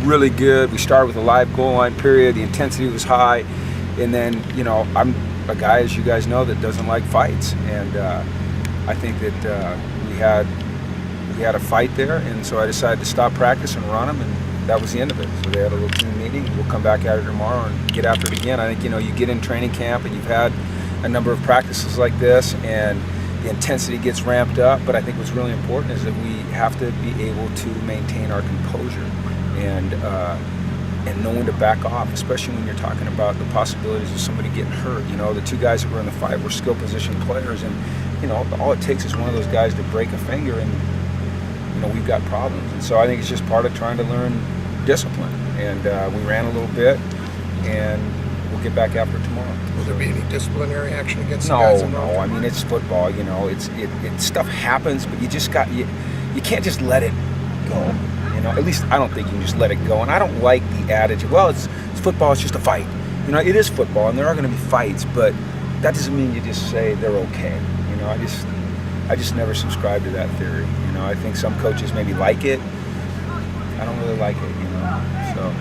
really good. We started with a live goal line period. The intensity was high. And then, you know, I'm a guy, as you guys know, that doesn't like fights. And I think that we had a fight there. And so I decided to stop practice and run them. And that was the end of it. So they had a little team meeting. We'll come back at it tomorrow and get after it again. I think, you know, you get in training camp and you've had a number of practices like this, and the intensity gets ramped up, but I think what's really important is that we have to be able to maintain our composure and know when to back off, especially when you're talking about the possibilities of somebody getting hurt. You know, the two guys that were in the fight were skill position players, and you know, all it takes is one of those guys to break a finger, and you know, we've got problems. And so I think it's just part of trying to learn discipline. And we ran a little bit, and we'll get back after it tomorrow. Will there be any disciplinary action against the guys involved? No. I mean, it's football. You know, it stuff happens, but you just you can't just let it go. You know, at least I don't think you can just let it go. And I don't like the adage, well, it's football. It's just a fight. You know, it is football, and there are going to be fights, but that doesn't mean you just say they're okay. You know, I just never subscribe to that theory. You know, I think some coaches maybe like it. I don't really like it. You know, so.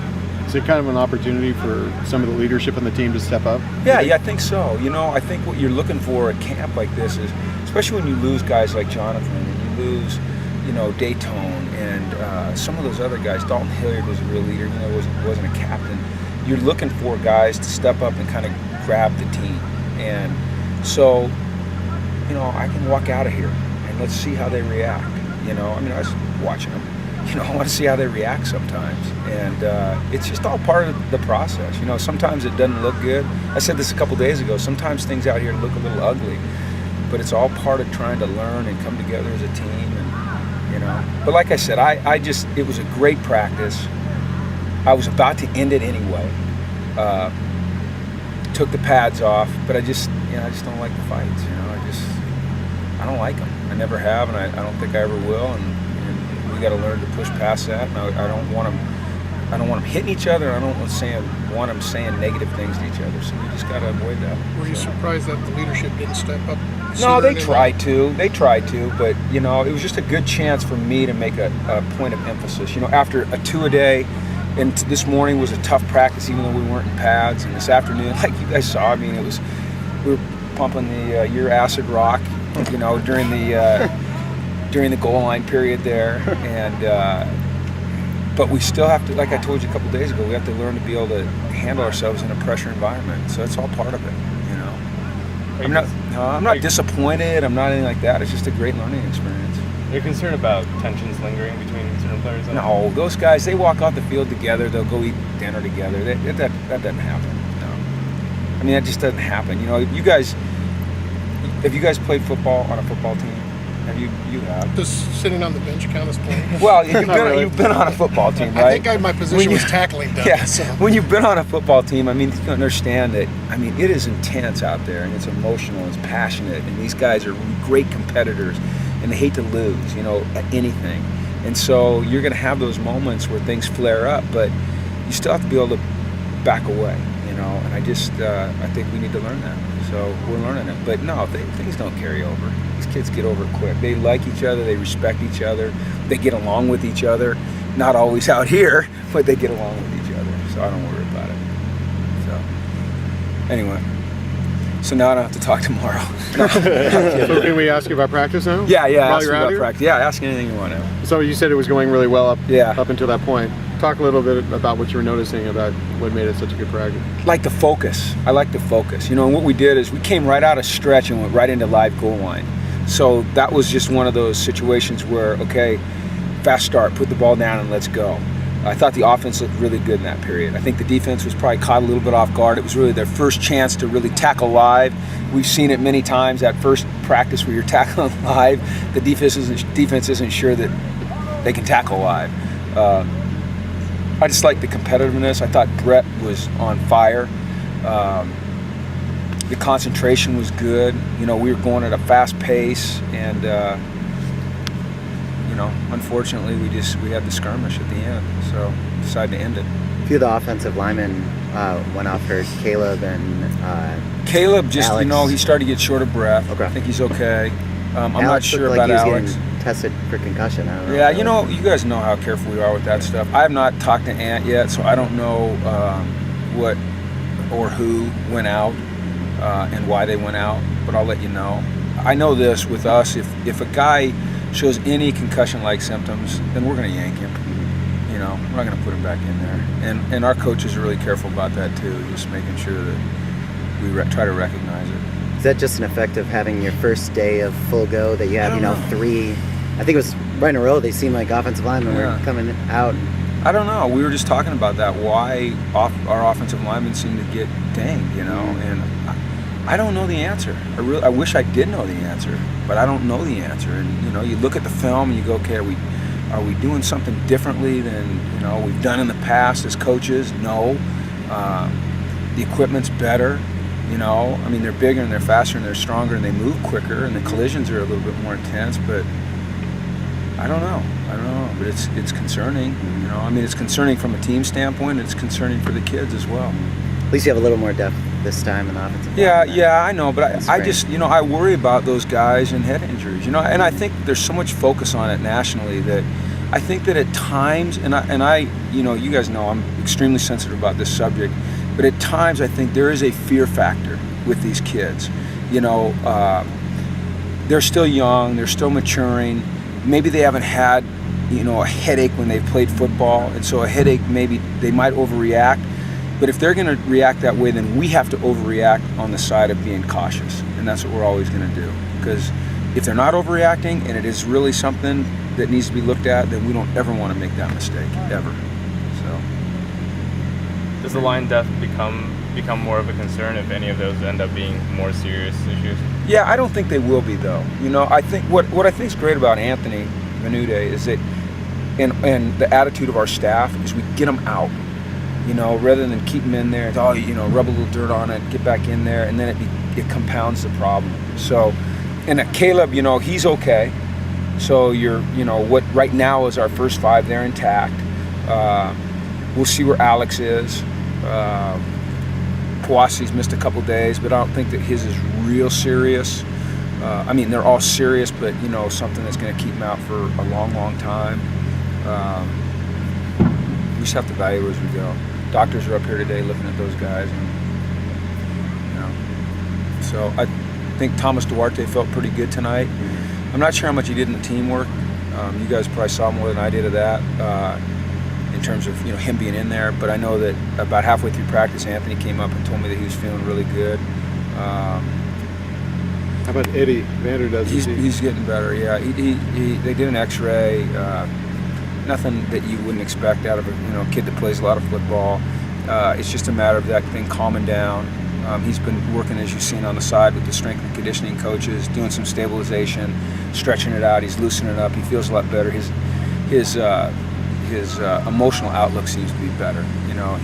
Is it kind of an opportunity for some of the leadership on the team to step up? Yeah, I think so. You know, I think what you're looking for at camp like this is, especially when you lose guys like Jonathan and you lose, you know, Daytone and some of those other guys. Dalton Hilliard was a real leader, you know, wasn't a captain. You're looking for guys to step up and kind of grab the team. And so, you know, I can walk out of here and let's see how they react. You know, I mean, I was watching them. You know, I want to see how they react sometimes. And it's just all part of the process. You know, sometimes it doesn't look good. I said this a couple days ago. Sometimes things out here look a little ugly, but it's all part of trying to learn and come together as a team. And, you know, but like I said, it was a great practice. I was about to end it anyway. Took the pads off, but I just don't like the fights. You know, I don't like them. I never have, and I don't think I ever will. And we got to learn to push past that. And I don't want them hitting each other. I don't want them saying negative things to each other. So we just got to avoid that. Were you surprised that the leadership didn't step up? No, they tried to. But you know, it was just a good chance for me to make a point of emphasis. You know, after a two-a-day, and this morning was a tough practice, even though we weren't in pads. And this afternoon, like you guys saw, I mean, we were pumping the your acid rock, you know, during the goal line period there, and but we still have to, like I told you a couple days ago, we have to learn to be able to handle ourselves in a pressure environment. So that's all part of it, you know. I'm not disappointed. I'm not anything like that. It's just a great learning experience. Are you concerned about tensions lingering between certain players? No, those guys, they walk off the field together. They'll go eat dinner together. That doesn't happen. No, I mean, that just doesn't happen. You know, have you guys played football on a football team? You have. Does sitting on the bench count as playing? Well, you've been on a football team, right? I think my position was tackling down. Yeah, so. When you've been on a football team, I mean, you can understand that, I mean, it is intense out there, and it's emotional, it's passionate, and these guys are great competitors, and they hate to lose, you know, at anything. And so you're going to have those moments where things flare up, but you still have to be able to back away, you know, and I think we need to learn that. So we're learning it. But no, things don't carry over. These kids get over it quick. They like each other. They respect each other. They get along with each other. Not always out here, but they get along with each other. So I don't worry about it. So anyway, so now I don't have to talk tomorrow. So can we ask you about practice now? Yeah. While you're out here? Practice. Yeah, ask anything you want to. So you said it was going really well up until that point. Talk a little bit about what you were noticing about what made it such a good practice. Like the focus. I like the focus. You know, and what we did is we came right out of stretch and went right into live goal line. So that was just one of those situations where, okay, fast start, put the ball down and let's go. I thought the offense looked really good in that period. I think the defense was probably caught a little bit off guard. It was really their first chance to really tackle live. We've seen it many times, that first practice where you're tackling live, the defense isn't sure that they can tackle live. I just like the competitiveness. I thought Brett was on fire. The concentration was good. You know, we were going at a fast pace, and you know, unfortunately, we had the skirmish at the end, so decided to end it. A few of the offensive linemen went off first. Caleb and Caleb just, Alex. you know, he started to get short of breath. Okay. I think he's okay. I'm Alex not sure looked like about he was Alex. Getting tested for concussion. I don't know. Yeah, you know, you guys know how careful we are with that stuff. I have not talked to Ant yet, so I don't know what or who went out and why they went out, but I'll let you know. I know this with us, if a guy shows any concussion-like symptoms, then we're going to yank him. You know, we're not going to put him back in there. And our coaches are really careful about that too, just making sure that we try to recognize it. Is that just an effect of having your first day of full go that you have, three, I think it was right in a row, they seemed like offensive linemen were coming out? I don't know. We were just talking about that, why our offensive linemen seem to get dinged, you know, and I don't know the answer. I wish I did know the answer, but I don't know the answer. And, you know, you look at the film and you go, okay, are we doing something differently than, you know, we've done in the past as coaches? No. The equipment's better. You know, I mean, they're bigger and they're faster and they're stronger and they move quicker and the collisions are a little bit more intense, but I don't know, but it's concerning, you know. I mean, it's concerning from a team standpoint, and it's concerning for the kids as well. At least you have a little more depth this time in the offensive line. Yeah, I know, but I just, you know, I worry about those guys and head injuries, you know, and I think there's so much focus on it nationally that I think that at times, and I, you know, you guys know I'm extremely sensitive about this subject, but at times I think there is a fear factor with these kids. You know, they're still young, they're still maturing. Maybe they haven't had, you know, a headache when they've played football, and so a headache, maybe they might overreact. But if they're going to react that way, then we have to overreact on the side of being cautious, and that's what we're always going to do. Because if they're not overreacting and it is really something that needs to be looked at, then we don't ever want to make that mistake, ever. So, does the line depth become more of a concern if any of those end up being more serious issues? Yeah, I don't think they will be, though. You know, I think what I think is great about Anthony Venude is that, and the attitude of our staff is we get them out. You know, rather than keep them in there, it's, oh, you know, rub a little dirt on it, get back in there, and then it compounds the problem. So, and Caleb, you know, he's okay. So you know, what right now is our first five, they're intact. We'll see where Alex is. Kawasi's missed a couple days, but I don't think that his is real serious. I mean, they're all serious, but, you know, something that's going to keep him out for a long, long time. We just have to evaluate as we go. Doctors are up here today looking at those guys, and, you know. So I think Thomas Duarte felt pretty good tonight. I'm not sure how much he did in the teamwork. You guys probably saw more than I did of that in terms of, you know, him being in there. But I know that about halfway through practice, Anthony came up and told me that he was feeling really good. How about Eddie Vanderdoes? He's getting better. Yeah, they did an X-ray. Nothing that you wouldn't expect out of a kid that plays a lot of football. It's just a matter of that thing calming down. He's been working, as you've seen, on the side with the strength and conditioning coaches, doing some stabilization, stretching it out. He's loosening it up. He feels a lot better. His emotional outlook seems to be better. You know,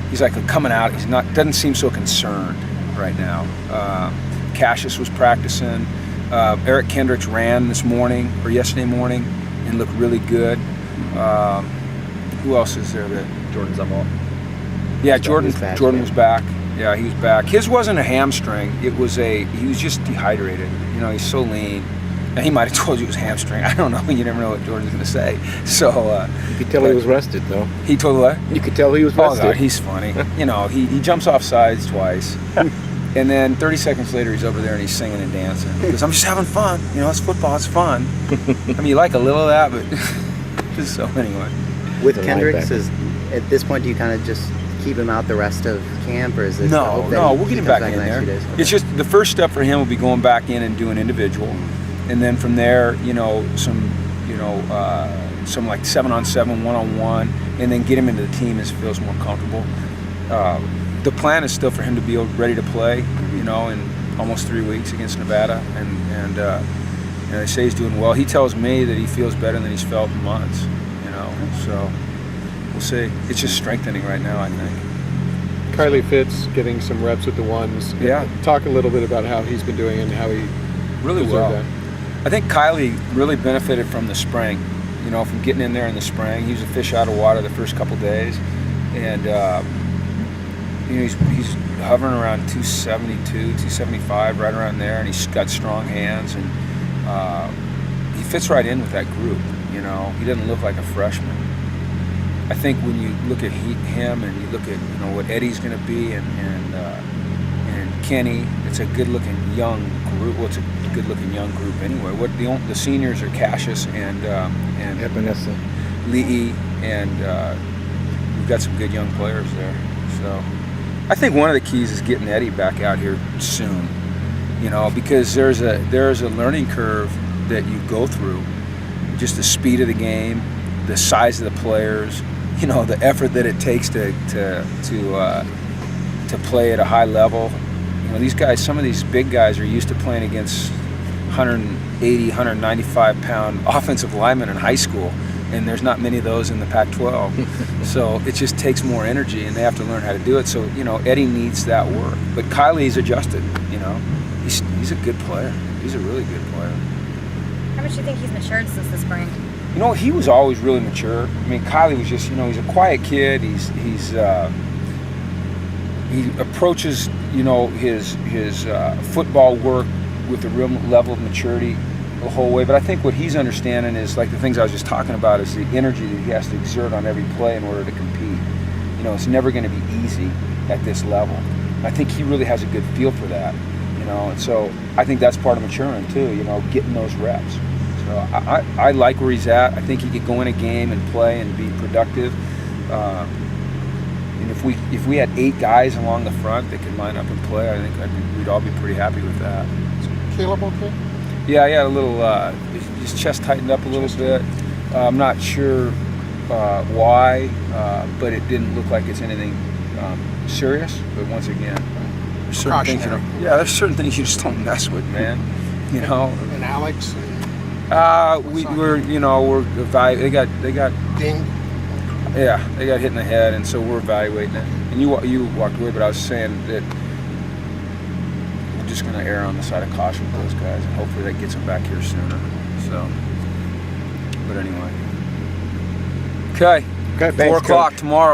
he's like coming out. Doesn't seem so concerned right now. Cassius was practicing. Eric Kendricks ran yesterday morning, and looked really good. Who else is there? Jordan Zumwalt. Yeah, Jordan was back. Yeah, he was back. His wasn't a hamstring. He was just dehydrated. You know, he's so lean. And he might have told you it was hamstring. I don't know. You never know what Jordan's going to say. So you could tell he was rested, though. He told what? You could tell he was rested. Oh, God, he's funny. You know, he jumps off sides twice. And then 30 seconds later, he's over there and he's singing and dancing. Because I'm just having fun. You know, it's football. It's fun. I mean, you like a little of that, but just so anyway. With Kendricks, at this point, do you kind of just keep him out the rest of camp, or is it? No, we'll get him back in there. Okay. It's just the first step for him will be going back in and doing individual, and then from there, some like 7-on-7, 1-on-1, and then get him into the team as he feels more comfortable. The plan is still for him to be ready to play, in almost 3 weeks against Nevada, and they say he's doing well. He tells me that he feels better than he's felt in months, so we'll see. It's just strengthening right now, I think. Kylie Fitz getting some reps with the ones. Yeah. Talk a little bit about how he's been doing and how he really well. That. I think Kylie really benefited from the spring, from getting in there in the spring. He was a fish out of water the first couple days, and he's hovering around 272, 275, right around there, and he's got strong hands, and he fits right in with that group. You know, he doesn't look like a freshman. I think when you look at him and you look at what Eddie's going to be and Kenny, it's a good-looking young group. Well, it's a good-looking young group anyway. The seniors are Cassius and Vanessa. Lee, and we've got some good young players there. So I think one of the keys is getting Eddie back out here soon. Because there's a learning curve that you go through. Just the speed of the game, the size of the players, the effort that it takes to play at a high level. These guys, some of these big guys are used to playing against 180, 195 pound offensive linemen in high school, and there's not many of those in the Pac-12. So it just takes more energy, and they have to learn how to do it. So Eddie needs that work, but Kylie's adjusted. He's a good player. He's a really good player. How much do you think he's matured since the spring? He was always really mature. I mean, Kylie was just, he's a quiet kid. He approaches, his football work with a real level of maturity the whole way. But I think what he's understanding is, like the things I was just talking about, is the energy that he has to exert on every play in order to compete. It's never going to be easy at this level. I think he really has a good feel for that, and so I think that's part of maturing too, getting those reps. So I like where he's at. I think he could go in a game and play and be productive. And if we had 8 guys along the front that could line up and play, I think we'd all be pretty happy with that. Caleb okay? Yeah, he had a little, his chest tightened up a little bit. I'm not sure why, but it didn't look like it's anything serious. But once again, there's certain things there's certain things you just don't mess with, man. And Alex. We're they got Ding. Yeah, they got hit in the head, and so we're evaluating it. And you walked away, but I was saying that we're just going to err on the side of caution with those guys, and hopefully that gets them back here sooner. So, but anyway. Okay. 4 o'clock tomorrow.